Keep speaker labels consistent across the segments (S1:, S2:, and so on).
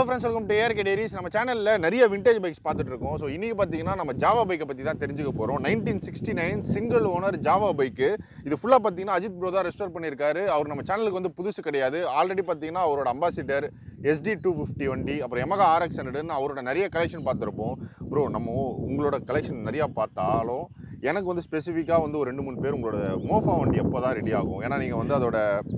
S1: Hello friends, welcome to ARK Diaries. நம்ம சேனல்ல நிறைய விண்டேஜ் பைக்ஸ் பார்த்துட்டு இருக்கோம். ஸோ இன்னைக்கு பார்த்தீங்கன்னா நம்ம ஜாவா பைக்கை பற்றி தான் தெரிஞ்சுக்க போகிறோம். 1969 சிங்கிள் ஓனர் ஜாவா பைக்கு. இது ஃபுல்லாக பார்த்தீங்கன்னா அஜித் ப்ரோ தான் ரெஸ்டோர் பண்ணியிருக்காரு. அவர் நம்ம சேனலுக்கு வந்து புதுசு கிடையாது. ஆல்ரெடி பார்த்தீங்கன்னா அவரோட அம்பாசிடர் SD250 வண்டி, அப்புறம் Yamaha RX100ன்னு அவரோட நிறைய கலெக்ஷன் பார்த்துருப்போம். ப்ரோ நம்ம உங்களோட கலெக்ஷன் நிறையா பார்த்தாலும் எனக்கு வந்து ஸ்பெசிஃபிக்காக வந்து ஒரு 2-3 பேர் உங்களோட மோஃபா வண்டி எப்போ தான் ரெடி ஆகும்? ஏன்னா நீங்கள் வந்து அதோட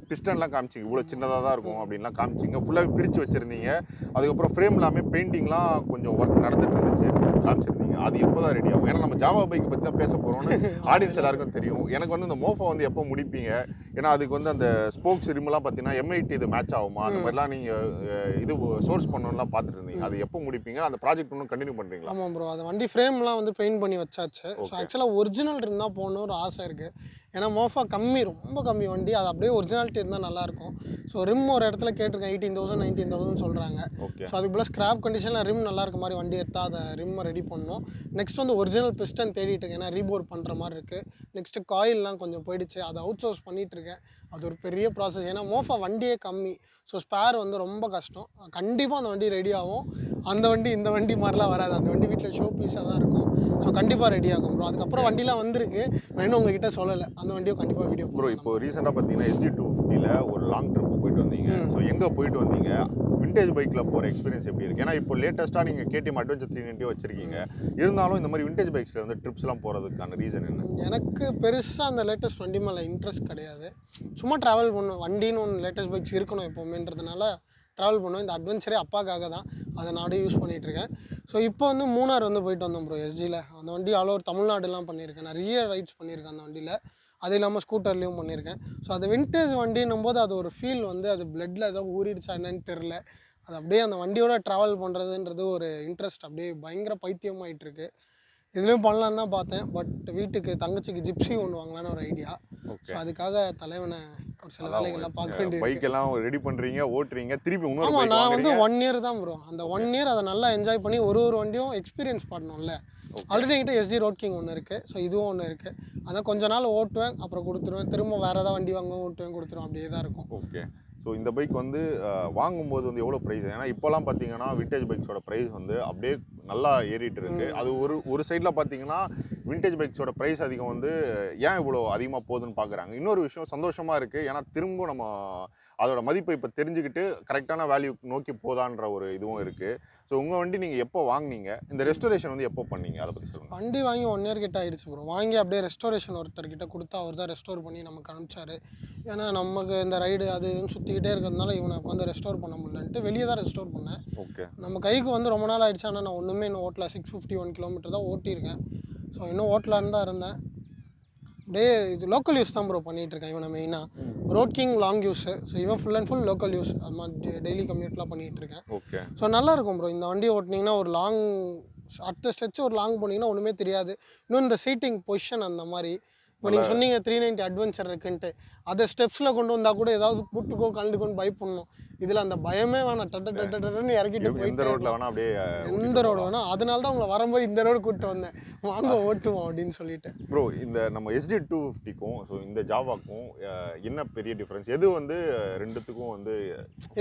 S1: பிஸ்டன்லாம் காமிச்சிங்க, இவ்வளோ சின்னதாக தான் இருக்கும் அப்படின்லாம் காமிச்சிங்க, ஃபுல்லாக பிரித்து வச்சுருந்தீங்க. அதுக்கப்புறம் ஃப்ரேம் எல்லாமே பெயிண்டிங்லாம் கொஞ்சம் ஒர்க் நடந்துட்டு இருந்துச்சு, காமிச்சிருந்தீங்க. அது எப்போ தான் ரெடி ஆகும்? ஏன்னா நம்ம ஜாவா பைக்கை பற்றி தான் பேச போகிறோம்னு ஆடியன்ஸ் எல்லாருக்கும் தெரியும். எனக்கு வந்து இந்த மோஃபா வந்து எப்போ முடிப்பீங்க? ஏன்னா அதுக்கு வந்து அந்த ஸ்போக்ஸ் ரிம்லாம் பார்த்தீங்கன்னா M80 இது மேட்ச் ஆகுமா, அந்த மாதிரிலாம் நீங்கள் இது சோர்ஸ் பண்ணணும்லாம் பார்த்துட்டு இருந்தீங்க. அது எப்போ முடிப்பீங்க? அந்த ப்ராஜெக்ட் இன்னும் கண்டினியூ பண்ணுறீங்களா?
S2: ஆமாம் ப்ரோ, அந்த வண்டி ஃப்ரேம்லாம் வந்து பெயிண்ட் பண்ணி வச்சாச்சு. ஸோ ஆக்சுவலாக ஒரிஜினல் இருந்தால் போகணுன்னு ஒரு ஆசை இருக்குது. ஏன்னா மோஃபா கம்மி, ரொம்ப கம்மி வண்டி, அது அப்படியே ஒரிஜினாலிட்டி இருந்தால் நல்லாயிருக்கும். ஸோ ரிம் ஒரு இடத்துல கேட்டிருக்கேன், 18,000 19,000 சொல்கிறாங்க. ஸோ அதுக்குள்ள ஸ்க்ராப் கண்டிஷனில் ரிம் நல்லா இருக்க மாதிரி வண்டி எடுத்தால் அதை ரிம்மை ரெடி பண்ணணும். நெக்ஸ்ட் வந்து ஒரிஜினல் பிஸ்டன் தேடிட்டு இருக்கேன், ஏன்னா ரீபோர் பண்ணுற மாதிரி இருக்குது. நெக்ஸ்ட்டு காயில்லாம் கொஞ்சம் போயிடுச்சு, அதை அவுட் சோர்ஸ் பண்ணிகிட்டு இருக்கேன். அது ஒரு பெரிய ப்ராசஸ், ஏன்னா மோஃபா வண்டியே கம்மி. ஸோ ஸ்பேர் வந்து ரொம்ப கஷ்டம். கண்டிப்பாக அந்த வண்டி ரெடி ஆகும். அந்த வண்டி இந்த வண்டி மாதிரிலாம் வராது, அந்த வண்டி வீட்டில் ஷோ பீஸாக தான் இருக்கும். ஸோ கண்டிப்பாக ரெடி ஆகும் ப்ரோ. அதுக்கப்புறம் வண்டிலாம் வந்திருக்கு, நான் இன்னும் உங்ககிட்ட சொல்லலை. அந்த வண்டியும் கண்டிப்பாக வீடியோ
S1: ப்ரோ. இப்போ ரீசெண்டாக பார்த்தீங்கன்னா SD250ல ஒரு லாங் ட்ரிப்பு போயிட்டு வந்தீங்க. ஸோ எங்கே போயிட்டு வந்தீங்க? விண்டேஜ் பைக்கில் போகிற எக்ஸ்பீரியன்ஸ் எப்படி இருக்குது? ஏன்னா இப்போ லேட்டஸ்ட்டாக நீங்கள் KTM Adventure 390 வச்சுருக்கீங்க. இருந்தாலும் இந்த மாதிரி விண்டேஜ் பைக்ஸில் வந்து ட்ரிப்ஸ்லாம் போகிறதுக்கான ரீசன் என்ன?
S2: எனக்கு பெருசாக அந்த லேட்டஸ்ட் வண்டி மேலே இன்ட்ரெஸ்ட் கிடையாது. சும்மா ட்ராவல் பண்ணும், வண்டின்னு ஒன்று லேட்டஸ்ட் பைக்ஸ் இருக்கணும் எப்போவுமேன்றதுனால ட்ராவல் பண்ணுவேன். இந்த அட்வென்ச்சரே அப்பாக்காக தான், அதை நானே யூஸ் பண்ணிகிட்ருக்கேன். ஸோ இப்போ வந்து மூணார் வந்து போயிட்டு வந்தோம் ப்ரோ SGயில். அந்த வண்டி ஆல் ஓவர் தமிழ்நாடுலாம் பண்ணியிருக்கேன், நிறைய ரைட்ஸ் பண்ணியிருக்கேன் அந்த வண்டியில். அது இல்லாமல் ஸ்கூட்டர்லேயும் பண்ணியிருக்கேன். ஸோ அது விண்டேஜ் வண்டின்னும் போது அது ஒரு ஃபீல் வந்து அது பிளட்டில் ஏதோ ஊறிடுச்சா என்னன்னு தெரில. அது அப்படியே அந்த வண்டியோட ட்ராவல் பண்ணுறதுன்றது ஒரு இன்ட்ரெஸ்ட், அப்படியே பயங்கர பைத்தியமாகிட்டுருக்கு. இதுலேயும் பண்ணலான்னு தான் பார்த்தேன், பட் வீட்டுக்கு தங்கச்சிக்கு ஜிப்ஸி ஒன்று வாங்கலான்னு ஒரு ஐடியா. ஸோ அதுக்காக தலைவனை ஒரு சில வேலைகள்லாம் பார்க்க வேண்டியது.
S1: பைக்கெல்லாம் ரெடி பண்ணுறீங்க, ஓட்டுறீங்க, திருப்பி இன்னொரு
S2: ஆமாம், நான் வந்து 1 இயர் தான் ப்ரோ. அந்த 1 இயர் அதை நல்லா என்ஜாய் பண்ணி ஒரு வண்டியும் எக்ஸ்பீரியன்ஸ் பண்ணணும்ல. ஆல்ரெடி என்கிட்ட SD ரோட் கிங் ஒன்று இருக்குது, ஸோ இதுவும் ஒன்று இருக்குது. அதான் கொஞ்ச நாள் ஓட்டுவேன், அப்புறம் கொடுத்துருவேன், திரும்ப வேறு ஏதாவது வண்டி வாங்க ஓட்டுவேன், கொடுத்துருவேன், அப்படியே தான் இருக்கும்.
S1: ஓகே. ஸோ இந்த பைக் வந்து வாங்கும்போது வந்து எவ்வளோ ப்ரைஸ்? ஏன்னா இப்போலாம் பார்த்தீங்கன்னா விண்டேஜ் பைக்ஸோட ப்ரைஸ் வந்து அப்படியே நல்லா ஏறிட்டு இருக்கு. அது ஒரு சைடில் பார்த்தீங்கன்னா விண்டேஜ் பைக்ஸோட ப்ரைஸ் அதிகம் வந்து ஏன் இவ்வளோ அதிகமாக போகுதுன்னு பார்க்குறாங்க. இன்னொரு விஷயம் சந்தோஷமாக இருக்குது, ஏன்னா திரும்ப நம்ம அதோட மதிப்பை இப்போ தெரிஞ்சுக்கிட்டு கரெக்டான வேல்யூ நோக்கி போதான்ற ஒரு இதுவும் இருக்குது. ஸோ உங்கள் வண்டி நீங்கள் எப்போ வாங்கினீங்க? இந்த ரெஸ்டோரேஷன் வந்து எப்போ பண்ணீங்க? அதை பற்றி சொல்லுங்கள்.
S2: வண்டி வாங்கி 1 இயர் கிட்ட ஆயிடுச்சு ப்ரோ. வாங்கி அப்படியே ரெஸ்டோரேஷன் ஒருத்தர்கிட்ட கொடுத்தா அவர் தான் ரெஸ்டோர் பண்ணி நமக்கு அனுப்பிச்சாரு. ஏன்னா நமக்கு இந்த ரைடு அது சுற்றிக்கிட்டே இருக்கிறதுனால இவனை உட்காந்து ரெஸ்டோர் பண்ண முடியலன்ட்டு வெளியே தான் ரெஸ்டோர் பண்ணேன்.
S1: ஓகே. நம்ம
S2: கைக்கு வந்து ரொம்ப நாள் ஆயிடுச்சு, ஆனால் நான் ஒன்றுமே இன்னும் ஓட்டல. 651 கிலோமீட்டர் தான் ஓட்டியிருக்கேன். ஸோ இன்னும் ஓட்டலான்னு தான் இருந்தேன். அப்படியே இது லோக்கல் யூஸ் தான் ப்ரோ பண்ணிகிட்ருக்கேன். இவனை மெயினாக road king long use, so இவன் full and full local use. அது மாதிரி டெய்லி கம்யூட்லாம் பண்ணிகிட்ருக்கேன்.
S1: ஓகே. ஸோ
S2: நல்லாயிருக்கும் ப்ரோ. இந்த வண்டி ஓட்டினீங்கன்னா ஒரு லாங் அடுத்த ஸ்ட்ரெச் ஒரு லாங் போனீங்கன்னா ஒன்றுமே தெரியாது. இன்னும் இந்த சீட்டிங் பொசிஷன் அந்த மாதிரி இப்போ நீங்கள் சொன்னீங்க 390 அட்வென்ச்சர் இருக்குன்ட்டு, அதை ஸ்டெப்ஸில் கொண்டு வந்தால் கூட ஏதாவது கூட்டுக்கோ கலந்துக்கோன்னு பயப்படணும். இதில் அந்த பயமே வேணாம், டன்னு இறக்கிட்டு போயிட்டு
S1: எந்த ரோட்டில் வேணால் அப்படியே
S2: எந்த ரோடு வேணால். அதனால தான் உங்களை வரும்போது இந்த ரோடு கூப்பிட்டு வந்தேன், வாங்க ஓட்டுவோம் அப்படின்னு சொல்லிட்டு.
S1: ப்ரோ இந்த நம்ம SD250க்கும் ஸோ இந்த ஜாவாக்கும் என்ன பெரிய டிஃப்ரென்ஸ்? எது வந்து ரெண்டுத்துக்கும் வந்து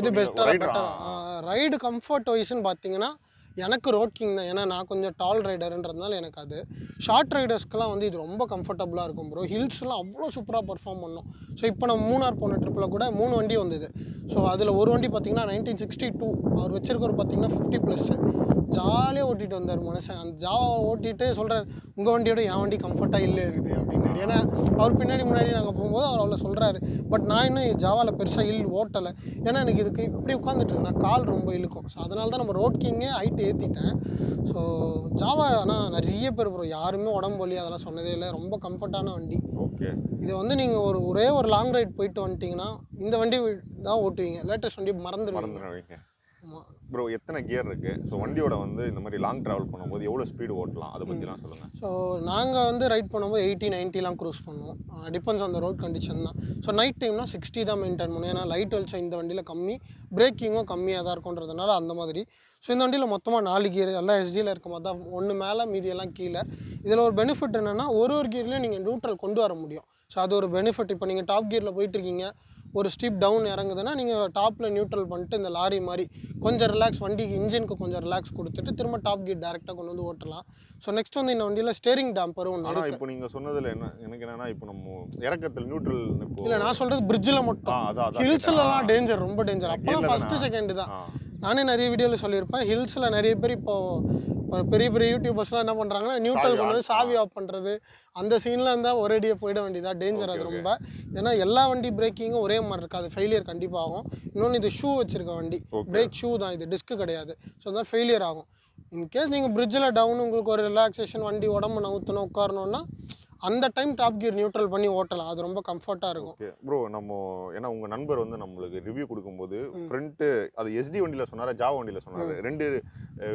S2: எது பெஸ்ட்டாக ரைடு கம்ஃபர்ட் வைஸ்ன்னு பார்த்தீங்கன்னா எனக்கு ரோட் கிங் தான். ஏன்னா நான் கொஞ்சம் டால் ரைடருன்றதுனால எனக்கு அது. ஷார்ட் ரைடர்ஸ்க்கெலாம் வந்து இது ரொம்ப கம்ஃபர்டபுளாக இருக்கும் ப்ரோ. ஹில்ஸ்லாம் அவ்வளோ சூப்பராக பர்ஃபார்ம் பண்ணோம். ஸோ இப்போ நம்ம மூணார் போன ட்ரிப்பில் கூட 3 வண்டி வந்தது. ஸோ அதில் ஒரு வண்டி பார்த்திங்கன்னா 1962, அவர் வச்சிருக்கிற பார்த்திங்கன்னா 50+. ஜாலியாக ஓட்டிகிட்டு வந்தார் மனுஷன். அந்த ஜாவா ஓட்டிகிட்டு சொல்கிறார், உங்கள் வண்டியோட என் வண்டி கம்ஃபர்ட்டாக இல்லை இருக்குது அப்படின்னாரு. ஏன்னா அவர் முன்னாடி நாங்கள் போகும்போது அவர் அவ்வளோ சொல்கிறாரு. பட் நான் இன்னும் ஜாவாவில் பெருசாக ஓட்டலை. ஏன்னா எனக்கு இதுக்கு இப்படி உட்காந்துட்டு நான் கால் ரொம்ப இழுக்கும். ஸோ அதனால தான் நம்ம ரோட் கிங்கே ஹைட்டு ஏற்றிட்டேன். ஸோ ஜாவா ஆனால் நிறைய பேர் ப்ரோ யாருமே உடம்பு வலி அதெல்லாம் சொன்னதே இல்லை, ரொம்ப கம்ஃபர்ட்டான வண்டி.
S1: ஓகே.
S2: இது வந்து நீங்கள் ஒரே ஒரு லாங் ரைட் போயிட்டு வந்துட்டிங்கன்னா இந்த வண்டி தான் ஓட்டுவீங்க, லேட்டஸ்ட் வண்டி மறந்துடுவீங்க.
S1: ப்ரோ எத்தனை கியர் இருக்குது? ஸோ வண்டியோட வந்து இந்த மாதிரி லாங் ட்ராவல் பண்ணும்போது எவ்வளோ ஸ்பீடு ஓட்டலாம், அதை பற்றிலாம் சொல்லுங்கள்.
S2: ஸோ நாங்கள் வந்து ரைட் பண்ணும்போது 80-90லாம் க்ரூஸ் பண்ணுவோம். Depends on the road condition தான். ஸோ நைட் டைம்னா 60 தான் மெயின்டைன் பண்ணுவோம். ஏன்னா லைட் வெளிச்சம் இந்த வண்டியில் கம்மி, பிரேக்கிங்கும் கம்மியாக தான் இருக்குன்றதுனால அந்த மாதிரி. ஸோ இந்த வண்டியில் மொத்தமாக 4 கியர் எல்லாம் SGயில் இருக்க மாதிரி தான், ஒன்று மேலே மீதியெல்லாம் கீழே. இதில் ஒரு பெனிஃபிட் என்னென்னா ஒரு கியர்லேயும் நீங்கள் நியூட்ரல் கொண்டு வர முடியும். ஸோ அது ஒரு பெனிஃபிட். இப்போ நீங்கள் டாப் கியரில் போயிட்டுருக்கீங்க, ஒரு ஸ்டீப் டவுன் இறங்குதுன்னா நீங்கள் டாப்பில் நியூட்ரல் பண்ணிட்டு இந்த லாரி மாதிரி கொஞ்சம் ரிலாக்ஸ் வண்டிக்கு இன்ஜினுக்கு கொஞ்சம் ரிலாக்ஸ் கொடுத்துட்டு திரும்ப டாப் கீர் டேரெக்டாக கொண்டு வந்து ஓட்டலாம். ஸோ நெக்ஸ்ட் வந்து இந்த வண்டியில் ஸ்டேரிங் டேம்பரும் ஒன்று இருக்குது.
S1: இப்போ நீங்கள் சொன்னதில் எனக்கு என்னன்னா இப்போ நம்ம இறக்கத்தில் நியூட்ரல்
S2: இல்லை நான் சொல்கிறது பிரிட்ஜில் மட்டும். ஹில்ஸ்லலாம் டேஞ்சர், ரொம்ப டேஞ்சர். அப்போலாம் ஃபஸ்ட்டு செகண்ட் தான். நானே நிறைய வீடியோவில் சொல்லியிருப்பேன். ஹில்ஸில் நிறைய பேர் இப்போது பெரிய பெரிய யூடியூபர்ஸ்லாம் என்ன பண்ணுறாங்கன்னா நியூட்ரல் கொண்டு வந்து சாவி ஆஃப் பண்ணுறது, அந்த சீனில் இருந்தால் ஒரேடியாக போயிட வேண்டியதாக டேஞ்சர். அது ரொம்ப, ஏன்னா எல்லா வண்டி பிரேக்கிங்கும் ஒரே மாதிரி இருக்காது, ஃபெயிலியர் கண்டிப்பாக ஆகும். இன்னொன்று இது ஷூ வச்சுருக்க வண்டி, பிரேக் ஷூ தான் இது, டிஸ்க்கு கிடையாது. ஸோ அதனால் ஃபெயிலியர் ஆகும். இன்கேஸ் நீங்கள் பிரிட்ஜில் டவுன் உங்களுக்கு ஒரு ரிலாக்ஸேஷன் வண்டி உடம்பு நவுத்தணும் உட்காரணுன்னா அந்த டைம் டாப் கியர் நியூட்ரல் பண்ணி ஓட்டலாம். அது ரொம்ப கம்ஃபர்ட்டாக இருக்கும்.
S1: ஓகே ப்ரோ, நம்ம ஏன்னா உங்கள் நண்பர் வந்து நம்மளுக்கு ரிவ்யூ கொடுக்கும்போது ஃப்ரண்ட்டு அது எஸ்டி வண்டியில் சொன்னார், ஜாவா வண்டியில் சொன்னார், 2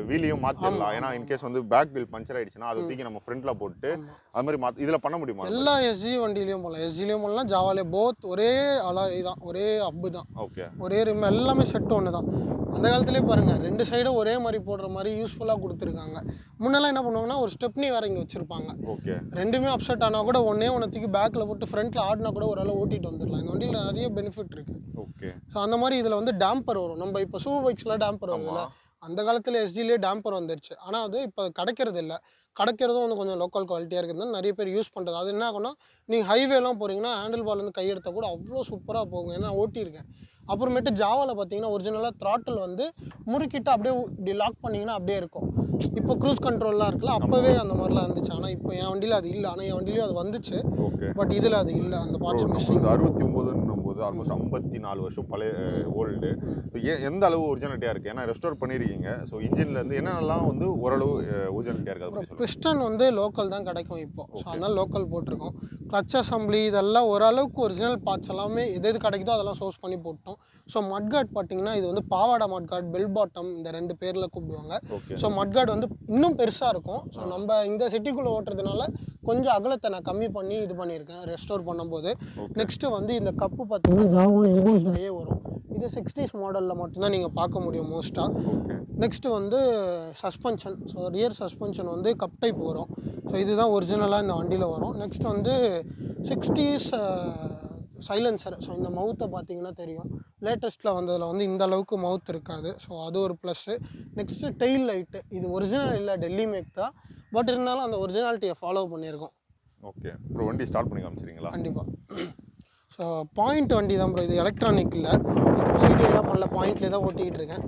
S1: வீலையும் மாற்றிடலாம். ஏன்னா இன்கேஸ் வந்து பேக் வீல் பஞ்சர் ஆகிடுச்சுன்னா அதை தூக்கி நம்ம ஃப்ரண்ட்டில் போட்டு அது மாதிரி இதில் பண்ண முடியுமா?
S2: எல்லா எஸ்ஜி வண்டியிலையும் போகலாம், எஸ்ஜிலையும் போகலாம், ஜாவாலே போத் ஒரே அலாய் தான், ஒரே அப்பு தான்.
S1: ஓகே,
S2: ஒரே ரிம் எல்லாமே செட் ஒன்று தான். அந்த காலத்திலே பாருங்கள் 2 சைடும் ஒரே மாதிரி போடுற மாதிரி யூஸ்ஃபுல்லாக கொடுத்துருக்காங்க. முன்னெல்லாம் என்ன பண்ணுவாங்கன்னா ஒரு ஸ்டெப்னி வேறு இங்கே வச்சுருப்பாங்க.
S1: ஓகே,
S2: ரெண்டுமே அப்செட் ஆனால் கூட ஒன்றே தூக்கி பேக்கில் போட்டு ஃப்ரண்ட்டில் ஆடினா கூட ஒரு அளவு ஓட்டிட்டு வந்துடலாம். இந்த வண்டியில் நிறைய பெனிஃபிட் இருக்குது.
S1: ஓகே,
S2: ஸோ அந்த மாதிரி இதில் வந்து டேம்பர் வரும். நம்ம இப்போ சூப்பர் பைக்ஸில் டேம்பர் வருதுல்ல, அந்த காலத்தில் எஸ்ஜிலேயே டேம்பர் வந்துருச்சு. ஆனால் அது இப்போ கிடைக்கிறது இல்லை. கிடைக்கிறதும் வந்து கொஞ்சம் லோக்கல் குவாலிட்டியாக இருக்குது, நிறைய பேர் யூஸ் பண்ணுறது. அது என்ன ஆகும்னா நீங்கள் ஹைவேலாம் போகிறீங்கன்னா ஹேண்டில் பார்லேருந்து கையெடுத்த கூட அவ்வளோ சூப்பராக போகும். ஏன்னா ஓட்டியிருக்கேன். அப்புறமேட்டு ஜாவாவில் பார்த்தீங்கன்னா ஒரிஜினலாக த்ராட்டில் வந்து முறுக்கிட்டு அப்படியே இப்படி லாக் பண்ணிங்கன்னா அப்படியே இருக்கும். இப்போ க்ரூஸ் கண்ட்ரோல்லாம் இருக்குல்ல, அப்போவே அந்த மாதிரிலாம் இருந்துச்சு. ஆனால் இப்போ என் வண்டியில் அது இல்லை. ஆனால் என் வண்டியிலையும் அது வந்துச்சு.
S1: ஓகே,
S2: பட் இதில் அது இல்லை. அந்த பார்ட்ஸ் மிஷின்
S1: 69 போது ஆல்மோஸ்ட் 54 வருஷம் பழைய ஓல்டு. எந்த அளவு ஒரிஜினாலிட்டியாக இருக்குது? ஏன்னா ரெஸ்டோர் பண்ணியிருக்கீங்க. ஸோ இன்ஜின்லேருந்து என்னென்னலாம் வந்து ஓரளவு ஒரிஜினாலிட்டியாக இருக்குது?
S2: பிஸ்டன் வந்து லோக்கல் தான் கிடைக்கும் இப்போ. ஸோ அதனால் லோக்கல் போட்டிருக்கோம். கிளச் அசம்பிளி இதெல்லாம் ஓரளவுக்கு ஒரிஜினல் பார்ட்ஸ் எல்லாமே எது கிடைக்குதோ அதெல்லாம் சோர்ஸ் பண்ணி போட்டோம். ஸோ மட்கார்ட் பார்த்தீங்கன்னா இது வந்து பாவாடா மட்கார்ட், பெல் பாட்டம், இந்த 2 பேரில் கூப்பிடுவாங்க. ஸோ மட்கார்ட் வந்து இன்னும் பெருசாக இருக்கும். ஸோ நம்ம இந்த சிட்டிக்குள்ளே ஓட்டுறதுனால கொஞ்சம் அகலத்தை நான் கம்மி பண்ணி இது பண்ணியிருக்கேன் ரெஸ்டோர் பண்ணும்போது. நெக்ஸ்ட்டு வந்து இந்த கப்பு பார்த்தீங்கன்னா ஜாவோன் எல்போஸ்லேயே வரும். இது 60s மாடலில் மட்டும்தான் நீங்கள் பார்க்க முடியும் மோஸ்ட்டாக. நெக்ஸ்ட்டு வந்து சஸ்பென்ஷன். ஸோ ரியர் சஸ்பென்ஷன் வந்து கப் டைப் வரும். ஸோ இதுதான் ஒரிஜினலாக இந்த வண்டியில் வரும். நெக்ஸ்ட் வந்து 60s சைலன்சர். ஸோ இந்த மவுத்தை பார்த்தீங்கன்னா தெரியும், லேட்டஸ்ட்டில் வந்ததில் வந்து இந்த அளவுக்கு மவுத் இருக்காது. ஸோ அது ஒரு ப்ளஸ்ஸு. Next tail light. இது ஒரிஜினல் இல்லை, டெல்லி மேக் தான். பட் இருந்தாலும் அந்த ஒரிஜினாலிட்டியை ஃபாலோ பண்ணியிருக்கோம்.
S1: ஓகே ப்ரோ, வண்டி ஸ்டார்ட் பண்ணி காமிச்சிருங்களா?
S2: கண்டிப்பாக. ஸோ பாயிண்ட் வண்டி தான் ப்ரோ, இது எலக்ட்ரானிக் இல்லை. ஸோ சிடிஎல்லாம் பண்ணல, பாயிண்ட்லேயே தான் ஓட்டிக்கிட்டு இருக்கேன்.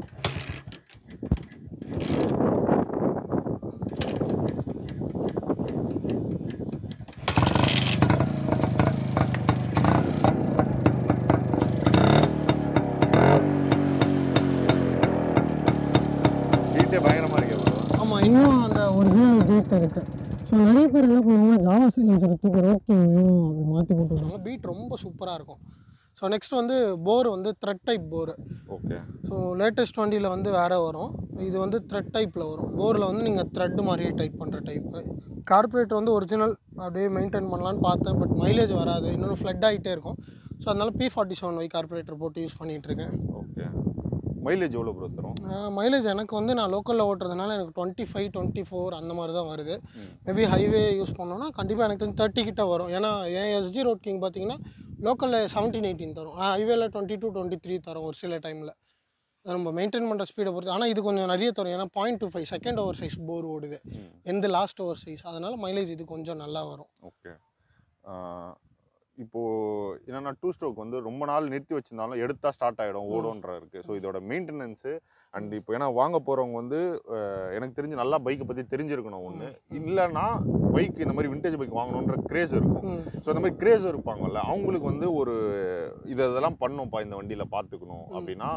S1: பயங்கரமாக இருக்கு.
S2: ஆமாம், இன்னும் அந்த ஒரிஜினல் பீட் இருக்குது. ஸோ நிறைய பேர் என்ன பண்ணுவாங்க, ஜாவா சைலன்சர் தூக்கி ரோட்டிங்கையும் அப்படி மாற்றி போட்டுருவாங்க. பீட் ரொம்ப சூப்பராக இருக்கும். ஸோ நெக்ஸ்ட் வந்து போர் வந்து த்ரெட் டைப் போர்.
S1: ஓகே,
S2: ஸோ லேட்டஸ்ட் வண்டியில் வந்து வேறு வரும். இது வந்து த்ரெட் டைப்பில் வரும். போரில் வந்து நீங்கள் த்ரெட் மாதிரியே டைப் பண்ணுற டைப்பு. கார்பரேட்டர் வந்து ஒரிஜினல் அப்படியே மெயின்டைன் பண்ணலான்னு பார்த்தேன், பட் மைலேஜ் வராது, இன்னொன்று ஃப்ளட் ஆகிட்டே இருக்கும். ஸோ அதனால் P47Y கார்பரேட்டர் போட்டு யூஸ் பண்ணிகிட்ருக்கேன்.
S1: ஓகே, மைலேஜ் எவ்வளோ ப்ரோ தரும்?
S2: மைலேஜ் எனக்கு வந்து நான் லோக்கலில் ஓட்டுறதுனால எனக்கு 25, 24 அந்த மாதிரி தான் வருது. மேபி ஹைவே யூஸ் பண்ணோன்னா கண்டிப்பாக எனக்கு 30 கிட்ட வரும். ஏன்னா என் எஸ்ஜி ரோட் கிங் பார்த்தீங்கன்னா லோக்கலில் 17, 18 தரும். ஹைவேல 22, 23 தரும் ஒரு சில டைமில். நம்ம மெயின்டைன் பண்ணுற ஸ்பீடை பொறுத்து. ஆனால் இது கொஞ்சம் நிறைய தரும், ஏன்னா 0.25 செகண்ட் ஓவர் சைஸ் போர் ஓடுது, எந்த லாஸ்ட் ஓவர் சைஸ். அதனால் மைலேஜ் இது கொஞ்சம் நல்லா வரும்.
S1: ஓகே, இப்போது என்னென்னா 2 ஸ்ட்ரோக் வந்து ரொம்ப நாள் நிறுத்தி வச்சுருந்தாலும் எடுத்தால் ஸ்டார்ட் ஆகிடும், ஓடுன்ற இருக்குது. ஸோ இதோட மெயின்டெனன்ஸு அண்ட் இப்போ ஏன்னா வாங்க போகிறவங்க வந்து எனக்கு தெரிஞ்சு நல்லா பைக்கை பற்றி தெரிஞ்சிருக்கணும் ஒன்று, இல்லைன்னா பைக் இந்த மாதிரி விண்டேஜ் பைக் வாங்கணுன்ற கிரேஸ் இருக்கும். ஸோ இந்த மாதிரி கிரேஸ் இருப்பாங்கல்ல, அவங்களுக்கு வந்து ஒரு இதெல்லாம் பண்ணணும்ப்பா இந்த வண்டியில் பார்த்துக்கணும் அப்படின்னா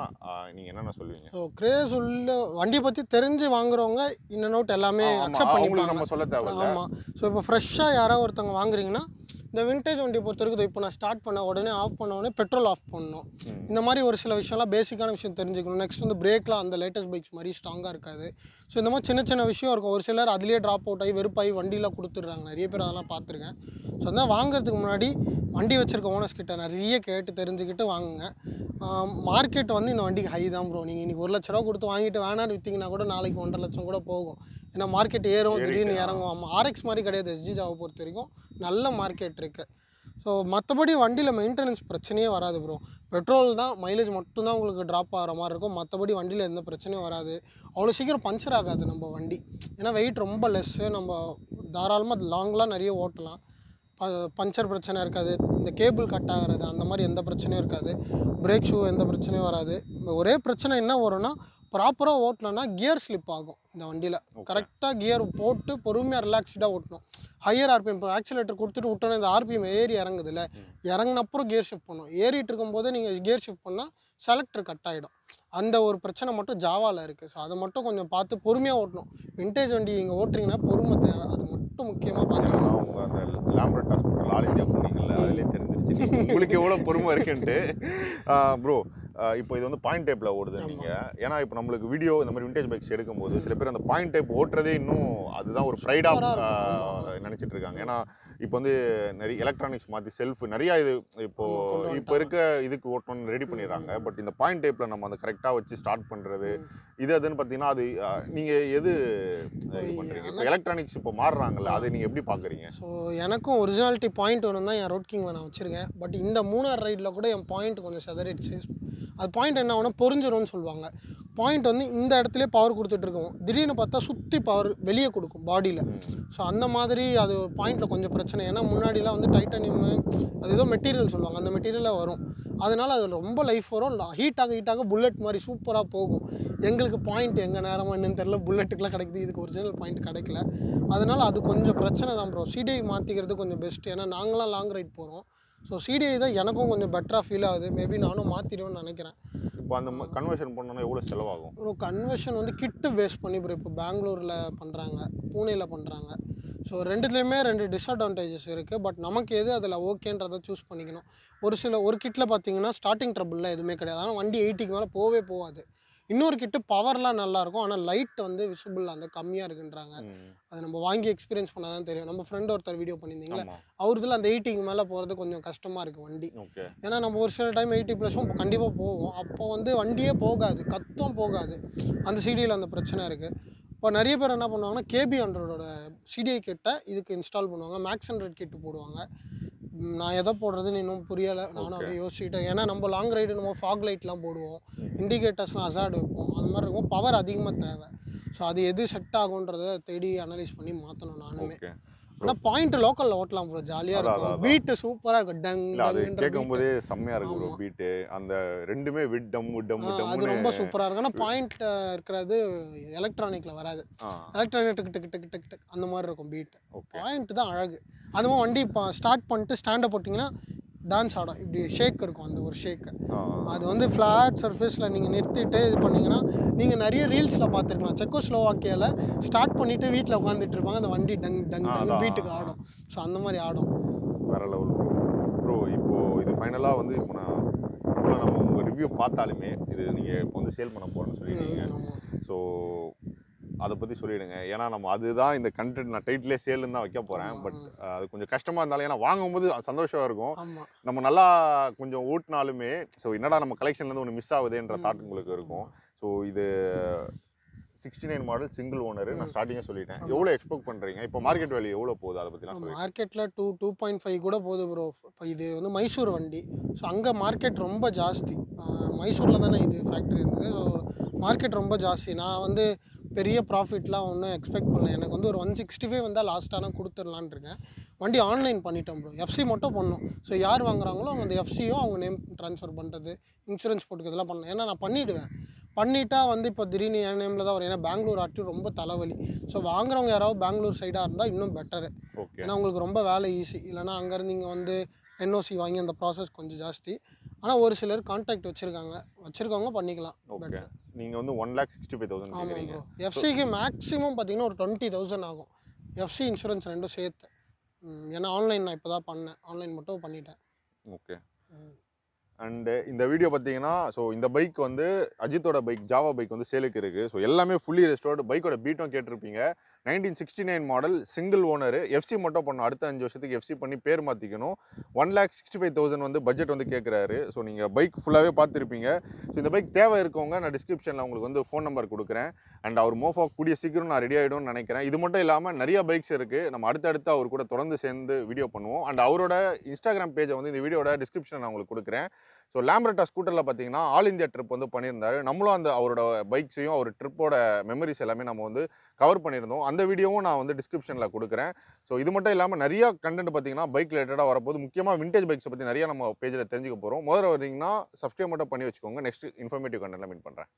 S1: நீங்கள் என்னென்ன சொல்லுவீங்க?
S2: ஸோ கிரேஸ் உள்ள வண்டியை பற்றி தெரிஞ்சு வாங்குறவங்க இன்னும் அவுட் எல்லாமே அக்செப்ட் பண்ணிப்பாங்க,
S1: நம்ம சொல்ல தேவையில்ல.
S2: ஆமாம். ஸோ இப்போ ஃப்ரெஷ்ஷாக யாராவது ஒருத்தவங்க வாங்குறீங்கன்னா இந்த விண்டேஜ் வண்டியை பொறுத்த வரைக்கும் இப்போ நான் ஸ்டார்ட் பண்ண உடனே ஆஃப் பண்ண உடனே பெட்ரோல் ஆஃப் பண்ணணும். இந்த மாதிரி ஒரு சில விஷயம்லாம் பேசிக்கான விஷயம் தெரிஞ்சுக்கணும். நெக்ஸ்ட் வந்து பிரேக்லாம் அந்த லேட்டஸ்ட் பைக்ஸ் மாதிரி ஸ்ட்ராங்காக இருக்காது. ஸோ இந்த மாதிரி சின்ன சின்ன விஷயம் இருக்கும். ஒரு சிலர் அதுலேயே ட்ராப் அவுட் ஆகி வெறுப்பாகி வண்டியெலாம் கொடுத்துட்றாங்க, நிறைய பேர் அதெல்லாம் பார்த்துருக்கேன். ஸோ அதான் வாங்குறதுக்கு முன்னாடி வண்டி வச்சுருக்க ஓனர்ஸ் கிட்ட நிறைய கேட்டு தெரிஞ்சுக்கிட்டு வாங்குங்க. மார்க்கெட் வந்து இந்த வண்டிக்கு ஹை தான் ப்ரோ. நீங்கள் இன்றைக்கி 1 லட்ச ரூபா கொடுத்து வாங்கிட்டு வேணான்னு விற்றிங்கன்னா கூட நாளைக்கு 1.5 லட்சம் கூட போகும். ஏன்னா மார்க்கெட் ஏறும், திடீர்னு இறங்கும். ஆமாம், RX மாதிரி கிடையாது எஸ்ஜி ஜாவை பொறுத்த வரைக்கும், நல்ல மார்க்கெட் இருக்குது. ஸோ மற்றபடி வண்டியில் மெயின்டெனன்ஸ் பிரச்சனையே வராது ப்ரோ. பெட்ரோல் தான் மைலேஜ் மட்டும்தான் உங்களுக்கு ட்ராப் ஆகிற மாதிரி இருக்கும். மற்றபடி வண்டியில் எந்த பிரச்சனையும் வராது. அவ்வளோ சீக்கிரம் பஞ்சர் ஆகாது நம்ம வண்டி. ஏன்னா வெயிட் ரொம்ப லெஸ்ஸு. நம்ம தாராளமாக லாங்லாம் நிறைய ஓட்டலாம். பஞ்சர் பிரச்சனை இருக்காது. இந்த கேபிள் கட் ஆகிறது அந்த மாதிரி எந்த பிரச்சனையும் இருக்காது. பிரேக் ஷூ எந்த பிரச்சனையும் வராது. ஒரே பிரச்சனை என்ன வரும்னா, ப்ராப்பராக ஓட்டலன்னா கியர் ஸ்லிப் ஆகும் இந்த வண்டியில். கரெக்டாக கியர் போட்டு பொறுமையாக ரிலாக்ஸ்டாக ஓட்டணும். ஹையர் ஆர்பிஎம் இப்போ ஆக்சிலேட்டர் கொடுத்துட்டு விட்டோன்னே இந்த ஆர்பிஎம் ஏறி இறங்குதுல்ல, இறங்கினப்புறம் கியர் ஷிஃப்ட் பண்ணும். ஏறிட்டு இருக்கும்போது நீங்கள் கியர் ஷிஃப்ட் பண்ணால் செலக்டர் கட் ஆகிடும். அந்த ஒரு பிரச்சனை மட்டும் ஜாவாவில் இருக்குது. ஸோ அதை மட்டும் கொஞ்சம் பார்த்து பொறுமையாக ஓட்டணும். விண்டேஜ் வண்டி நீங்கள் ஓட்டுறீங்கன்னா பொறுமை தேவை. அது மட்டும் முக்கியமாக பார்த்துக்கணும்.
S1: அவங்க அந்த லேம்பர்ட் ஹாஸ்பிட்டல் ஆல் இந்தியா போனீங்கல்ல, அதிலே தெரிஞ்சிருச்சு உங்களுக்கு எவ்வளோ பொறுமை இருக்குன்ட்டு. ப்ரோ இப்போ இது வந்து பாயிண்ட் டைப்பில் ஓடுது நீங்கள். ஏன்னா இப்போ நம்மளுக்கு வீடியோ இந்த மாதிரி விண்டேஜ் பைக்ஸ் எடுக்கும்போது சில பேர் அந்த பாயிண்ட் டைப் ஓட்டுறதே இன்னும் அதுதான் ஒரு ப்ரைடாக நினச்சிட்டு இருக்காங்க. ஏன்னா இப்போ வந்து நிறைய எலக்ட்ரானிக்ஸ் மாற்றி செல்ஃப் நிறையா இது இப்போ இருக்க இதுக்கு ஓட்டணும்னு ரெடி பண்ணிடுறாங்க. பட் இந்த பாயிண்ட் டைப்பில் நம்ம அந்த கரெக்டாக வச்சு ஸ்டார்ட் பண்ணுறது இது அதுன்னு பார்த்தீங்கன்னா அது நீங்கள் எது இது பண்ணுறீங்க? இப்போ எலக்ட்ரானிக்ஸ் இப்போ மாறுறாங்கல்ல, அதை நீங்கள் எப்படி பார்க்குறீங்க?
S2: ஸோ எனக்கும் ஒரிஜினாலிட்டி பாயிண்ட் ஒன்று தான் என் ரோட் கிங்கில் நான் வச்சுருக்கேன். பட் இந்த மூணார் ரைடில் கூட என் பாயிண்ட் கொஞ்சம் செதறிடுச்சு. அது பாயிண்ட் என்ன ஆகுனா பொறிஞ்சிரும்னு சொல்லுவாங்க. பாயிண்ட் வந்து இந்த இடத்துல பவர் கொடுத்துட்ருக்கோம், திடீர்னு பார்த்தா சுற்றி பவர் வெளியே கொடுக்கும் பாடியில். ஸோ அந்த மாதிரி அது பாயிண்டில் கொஞ்சம் பிரச்சனை. ஏன்னா முன்னாடிலாம் வந்து டைட்டானியம் அது ஏதோ மெட்டீரியல் சொல்லுவாங்க, அந்த மெட்டீரியலாக வரும். அதனால் அது ரொம்ப லைஃப் வரும். ஹீட்டாக புல்லட் மாதிரி சூப்பராக போகும். எங்களுக்கு பாயிண்ட் எங்கள் நேரமாக என்னன்னு தெரில, புல்லட்டுக்கெலாம் கிடைக்குது, இதுக்கு ஒரிஜினல் பாயிண்ட் கிடைக்கல. அதனால் அது கொஞ்சம் பிரச்சனை தான் ப்ரோ. சிடிஐ மாற்றிக்கிறது கொஞ்சம் பெஸ்ட். ஏன்னா நாங்களாம் லாங் ரைட் போகிறோம். ஸோ சிடிஐ தான் எனக்கும் கொஞ்சம் பெட்டராக ஃபீல் ஆகுது. மேபி நானும் மாற்றிடுவேன்னு நினைக்கிறேன்.
S1: இப்போ அந்த கன்வர்ஷன் பண்ணணும்னா எவ்வளோ செலவாகும்?
S2: ஒரு கன்வர்ஷன் வந்து கிட்டு பேஸ் பண்ணி ப்ரோ. இப்போ பெங்களூரில் பண்ணுறாங்க, பூனேயில் பண்ணுறாங்க. ஸோ ரெண்டுத்துலேயுமே 2 டிஸ்அட்வான்டேஜஸ் இருக்குது. பட் நமக்கு எது அதில் ஓகேன்றதை சூஸ் பண்ணிக்கணும். ஒரு கிட்டில் பார்த்தீங்கன்னா ஸ்டார்டிங் ட்ரபிள்லாம் எதுவுமே கிடையாது. ஆனால் வண்டி 80க்கு மேலே போகவே போகாது. இன்னொரு கிட்டு பவர்லாம் நல்லாயிருக்கும். ஆனால் லைட் வந்து விசிபிள் அந்த கம்மியாக இருக்குன்றாங்க. அது நம்ம வாங்கி எக்ஸ்பீரியன்ஸ் பண்ணால் தான் தெரியும். நம்ம ஃப்ரெண்ட் ஒருத்தர் வீடியோ பண்ணியிருந்தீங்களே, அவருதில் அந்த 80க்கு மேலே போகிறது கொஞ்சம் கஷ்டமாக இருக்குது வண்டி. ஏன்னா நம்ம ஒரு சில டைம் 80+ கண்டிப்பாக போவோம். அப்போ வந்து வண்டியே போகாது, கத்தும் போகாது. அந்த சிடியில் அந்த பிரச்சனை இருக்குது. இப்போ நிறைய பேர் என்ன பண்ணுவாங்கன்னா KB100ஓட சிடிஐ கிட்ட இதுக்கு இன்ஸ்டால் பண்ணுவாங்க. மேக்ஸ் 100 கிட்டு போடுவாங்க. நான் எதை போடுறதுன்னு இன்னும் புரியலை. நானும் அப்படியே யோசிச்சுட்டேன். ஏன்னா நம்ம லாங் ரைடு நம்ம ஃபாக் லைட்லாம் போடுவோம், இண்டிகேட்டர்ஸ்லாம் அசார்டு வைப்போம். அது மாதிரி இருக்கும். பவர் அதிகமாக தேவை. ஸோ அது எது செட் ஆகுன்றதை தேடி அனலைஸ் பண்ணி மாற்றணும் நானுமே. ஆனால் பாயிண்ட் லோக்கலில் ஓட்டலாம் ப்ரோ, ஜாலியாக இருக்கும். பீட்டு சூப்பராக இருக்கும். டங்
S1: கேட்கும்போதே செம்மையாக இருக்கும் ப்ரோ பீட்டு. அந்த ரெண்டுமே
S2: அது ரொம்ப சூப்பராக இருக்கும். ஆனால் பாயிண்ட் இருக்கிறது எலக்ட்ரானிக்கில் வராது. எலக்ட்ரானிக் டக்கு அந்த மாதிரி இருக்கும் பீட்டு. பாயிண்ட் தான் அழகு. அதுவும் வண்டி இப்போ ஸ்டார்ட் பண்ணிட்டு ஸ்டாண்டை போட்டிங்கன்னா டான்ஸ் ஆடும். இப்படி ஷேக் இருக்கும், அந்த ஒரு ஷேக்கு. அது வந்து ஃப்ளாட் சர்ஃபேஸில் நீங்கள் நிறுத்திட்டு இது பண்ணிங்கன்னா நீங்கள் நிறைய ரீல்ஸில் பார்த்துருக்கலாம். செக்கோஸ்லோவாக்கியாவில் ஸ்டார்ட் பண்ணிவிட்டு வீட்டில் உட்காந்துட்டு இருப்பாங்க, அந்த வண்டி டங் பீட்டுக்கு ஆடும். ஸோ அந்த மாதிரி ஆடும்.
S1: வேறு லெவல் ப்ரோ. இப்போது இது ஃபைனலாக வந்து இப்போ நம்ம உங்கள் ரிவ்யூ பார்த்தாலுமே இது நீங்கள் இப்போ வந்து சேல் பண்ண போகிறேன்னு சொல்லியிருக்கீங்க. ஸோ அதை பற்றி சொல்லிவிடுங்க. ஏன்னா நம்ம அதுதான் இந்த கண்டென்ட் நான் டைட்டிலே சேல்னு தான் வைக்க போகிறேன். பட் அது கொஞ்சம் கஷ்டமாக இருந்தாலும், ஏன்னா வாங்கும்போது சந்தோஷமாக இருக்கும். நம்ம நல்லா கொஞ்சம் ஓட்டினாலுமே ஸோ என்னடா நம்ம கலெக்ஷன்லேருந்து ஒன்று மிஸ் ஆகுதுன்ற தாட் உங்களுக்கு இருக்கும். ஸோ இது 69 மாடல் சிங்கிள் ஓனர். நான் ஸ்டார்டிங்காக சொல்லிட்டேன். எவ்வளோ எக்ஸ்பெக்ட் பண்ணுறீங்க? இப்போ மார்க்கெட் வேல்யூ எவ்வளோ போகுது அதை பற்றிலாம் சொல்லுங்கள்.
S2: மார்க்கெட்டில் 2.5 கூட போகுது ப்ரோ. இப்போ இது வந்து மைசூர் வண்டி. ஸோ அங்கே மார்க்கெட் ரொம்ப ஜாஸ்தி. மைசூரில் தானே இது ஃபேக்ட்ரி இருந்தது. ஸோ மார்க்கெட் ரொம்ப ஜாஸ்தி. நான் வந்து பெரிய ப்ராஃபிட்லாம் ஒன்றும் எக்ஸ்பெக்ட் பண்ணல. எனக்கு வந்து ஒரு 165 வந்தால் லாஸ்ட்டாக கொடுத்துடலான் இருக்கேன். வண்டி ஆன்லைன் பண்ணிட்டோம் ப்ரோ. எஃப்சி மட்டும் பண்ணோம். ஸோ யார் வாங்குறாங்களோ அவங்க அந்த எஃப்சியும் அவங்க நேம் ட்ரான்ஸ்ஃபர் பண்ணுறது, இன்சூரன்ஸ் போட்டுக்கிறதுலாம் பண்ணலாம். ஏன்னா நான் பண்ணிவிடுவேன். பண்ணிட்டா வந்து இப்போ திடீர்னு என் நேமில் தான் வரும். ஏன்னா பெங்களூர் ஆர்டிஓ ரொம்ப தலைவலி. ஸோ வாங்குறவங்க யாராவது பெங்களூர் சைடாக இருந்தால் இன்னும் பெட்டரு. ஏன்னா உங்களுக்கு ரொம்ப வேலை ஈஸி. இல்லைனா அங்கேருந்து இங்கே வந்து என்ஓசி வாங்கி அந்த ப்ராசஸ் கொஞ்சம் ஜாஸ்தி. ஆனால் ஒரு சிலர் கான்டாக்ட் வச்சுருக்கவங்க பண்ணிக்கலாம்.
S1: நீங்கள் வந்து 1,65,000.
S2: ஆமாம் ப்ரோ. எஃப்சிக்கு மேக்ஸிமம் பார்த்தீங்கன்னா ஒரு 20,000 ஆகும். எஃப்சி இன்சூரன்ஸ் ரெண்டும் சேர்த்து. ஏன்னா ஆன்லைன் நான் இப்போ தான் பண்ணேன். ஆன்லைன் மட்டும் பண்ணிட்டேன்.
S1: ஓகே. அண்டு இந்த வீடியோ பார்த்தீங்கன்னா ஸோ இந்த பைக் வந்து அஜித்தோட பைக், ஜாவா பைக் வந்து சேலுக்கு இருக்குது. ஸோ எல்லாமே ஃபுல்லி ரெஸ்டோர்டு. பைக்கோட பீட்டும் கேட்டிருப்பீங்க. 1969 மாடல் சிங்கிள் ஓனர். எஃப்சி மட்டும் பண்ணணும். அடுத்த 5 வருஷத்துக்கு எஃப்சி பண்ணி பேர் மாற்றிக்கணும். 1,65,000 வந்து பட்ஜெட் வந்து கேட்குறாரு. ஸோ நீங்கள் பைக் ஃபுல்லாகவே பார்த்துருப்பீங்க. ஸோ இந்த பைக் தேவை இருக்கவங்க நான் டிஸ்கிரிப்ஷனில் உங்களுக்கு வந்து ஃபோன் நம்பர் கொடுக்குறேன். அண்ட் அவர் மோஃபா கூடிய சீக்கிரம் நான் ரெடி ஆகிடும்னு நினைக்கிறேன். இது மட்டும் இல்லாமல் நிறைய பைக்ஸ் இருக்குது, நம்ம அடுத்தடுத்து அவர் கூட தொடர்ந்து சேர்ந்து வீடியோ பண்ணுவோம். அண்ட் அவரோட இன்ஸ்டாகிராம் பேஜை வந்து இந்த வீடியோட டிஸ்கிரிப்ஷனில் நான் உங்களுக்கு கொடுக்குறேன். ஸோ லேம்ப்ரெட்டா ஸ்கூட்டரில் பார்த்தீங்கன்னா ஆல் இந்தியா ட்ரிப் வந்து பண்ணியிருந்தாரு. நம்மளும் அந்த அவரோட பைக்ஸையும் அவர் ட்ரிப்போட மெமரிஸ் எல்லாமே நம்ம வந்து கவர் பண்ணியிருந்தோம். அந்த வீடியோவும் நான் வந்து டிஸ்கிரிப்ஷனில் கொடுக்குறேன். ஸோ இது மட்டும் இல்லாமல் நிறைய கண்டென்ட் பார்த்தீங்கன்னா பைக் ரிலேட்டடாக வரப்போது. முக்கியமாக விண்டேஜ் பைக்ஸை பற்றி நிறைய நம்ம பேஜில் தெரிஞ்சுக்க போகிறோம். முதல்ல வந்தீங்கன்னா சப்ஸ்கிரைப் மட்டும் பண்ணி வச்சுக்கோங்க. நெக்ஸ்ட் இன்ஃபர்மேட்டிவ் கண்டென்ட்ல மீட் பண்ணுறேன்.